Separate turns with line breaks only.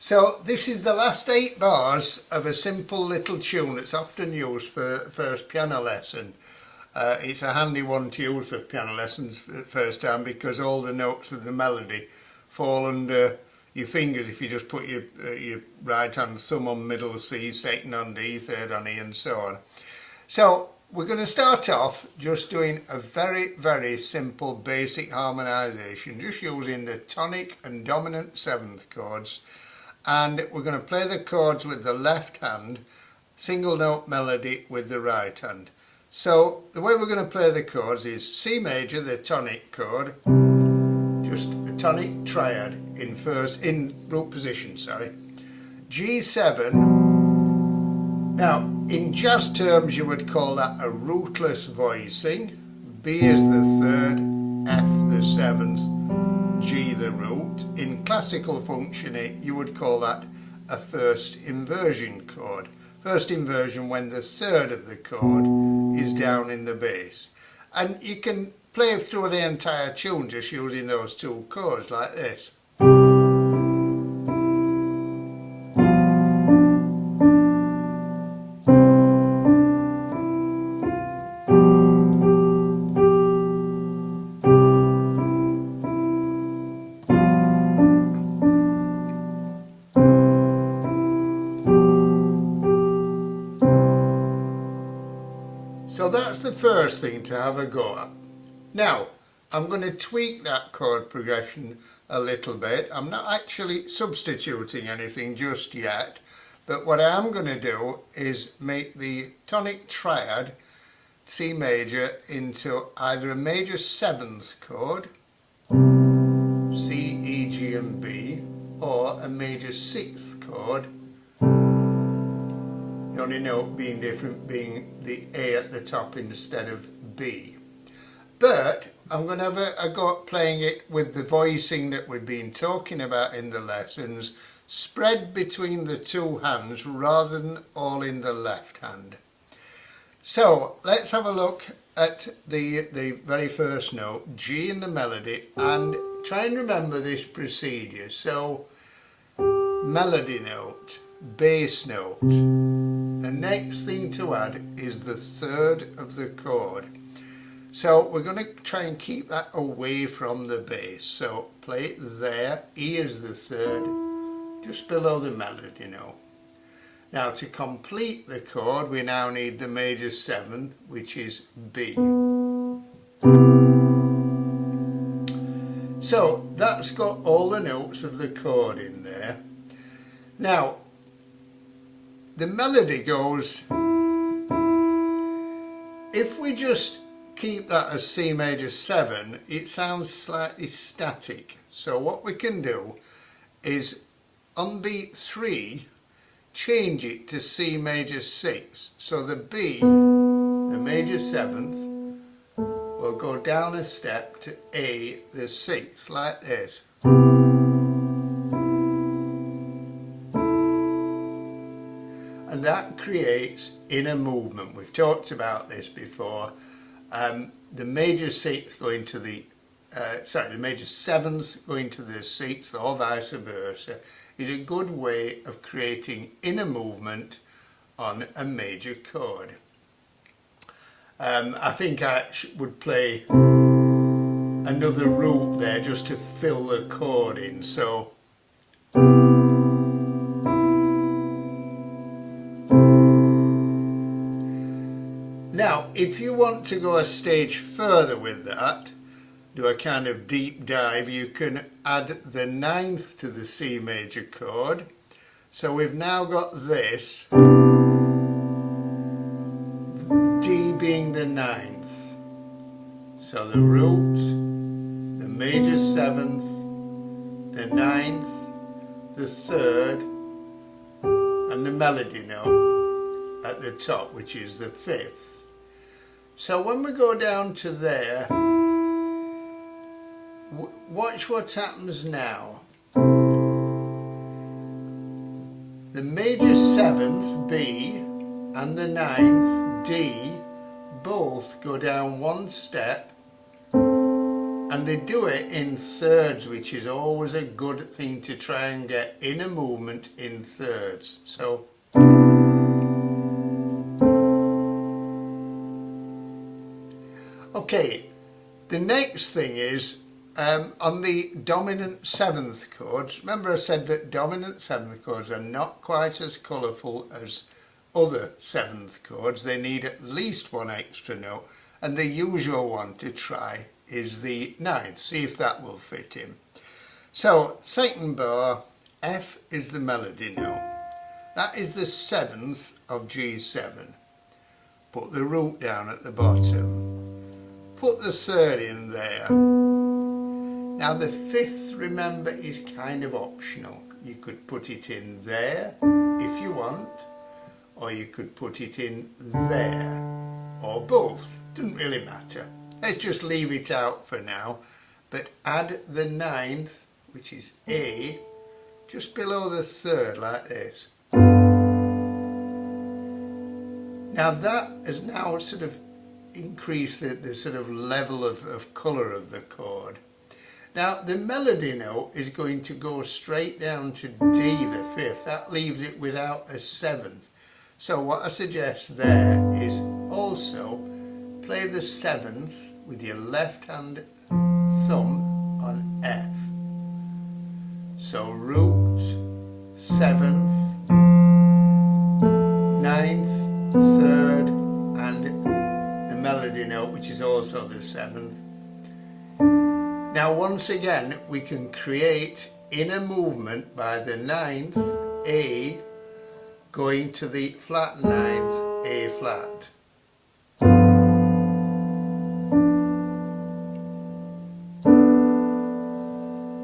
So this is the last 8 bars of a simple little tune that's often used for first piano lesson. It's a handy one to use for piano lessons for the first time because all the notes of the melody fall under your fingers if you just put your right hand thumb on middle C, second on D, third on E and so on. So we're going to start off just doing a very simple basic harmonisation, just using the tonic and dominant seventh chords, and we're going to play the chords with the left hand, single note melody with the right hand. So the way we're going to play the chords is C major, the tonic chord, just a tonic triad in root position, G7. Now in jazz terms you would call that a rootless voicing. B is the third, F the seventh, G the root. In classical functioning you would call that a first inversion chord. First inversion when the third of the chord is down in the bass. And you can play through the entire tune just using those two chords like this. So that's the first thing to have a go at. Now, I'm going to tweak that chord progression a little bit. I'm not actually substituting anything just yet, but what I am going to do is make the tonic triad C major into either a major seventh chord, C, E, G and B, or a major sixth chord, the only note being different being the A at the top instead of B. But I'm going to have a go at playing it with the voicing that we've been talking about in the lessons, spread between the two hands rather than all in the left hand. So let's have a look at the very first note, G in the melody, and try and remember this procedure. So melody note, bass note. The next thing to add is the third of the chord. So we're going to try and keep that away from the bass. So play it there, E is the third, just below the melody note. Now to complete the chord we now need the major 7, which is B. So that's got all the notes of the chord in there. Now the melody goes, if we just keep that as C major 7, it sounds slightly static. So what we can do is on beat 3 change it to C major 6. So the B, the major 7th, will go down a step to A the 6th like this. And that creates inner movement. We've talked about this before. The major 6th going to the major 7th going to the 6th or vice versa is a good way of creating inner movement on a major chord. I think I would play another root there just to fill the chord in. So now, if you want to go a stage further with that, do a kind of deep dive, you can add the 9th to the C major chord. So we've now got this, D being the 9th. So the root, the major 7th, the 9th, the 3rd, and the melody note at the top, which is the 5th. So when we go down to there, watch what happens now. The major 7th, B, and the 9th, D, both go down one step And they do it in thirds, which is always a good thing to try and get in a movement in thirds. So okay, the next thing is on the dominant seventh chords. Remember I said that dominant seventh chords are not quite as colourful as other seventh chords. They need at least one extra note, and the usual one to try is the ninth. See if that will fit in. So second bar, F is the melody note. That is the seventh of G7. Put the root down at the bottom. Put the third in there. Now the fifth, remember, is kind of optional. You could put it in there if you want, or you could put it in there, or both. Doesn't really matter. Let's just leave it out for now, but add the ninth, which is A, just below the third like this. Now that has now sort of increased the sort of level of colour of the chord. Now the melody note is going to go straight down to D, the fifth. That leaves it without a seventh. So what I suggest there is also play the seventh with your left hand thumb on F. So root, seventh, ninth, third, and the melody note, which is also the seventh. Now once again we can create in a movement by the ninth, A, going to the flat ninth, A flat.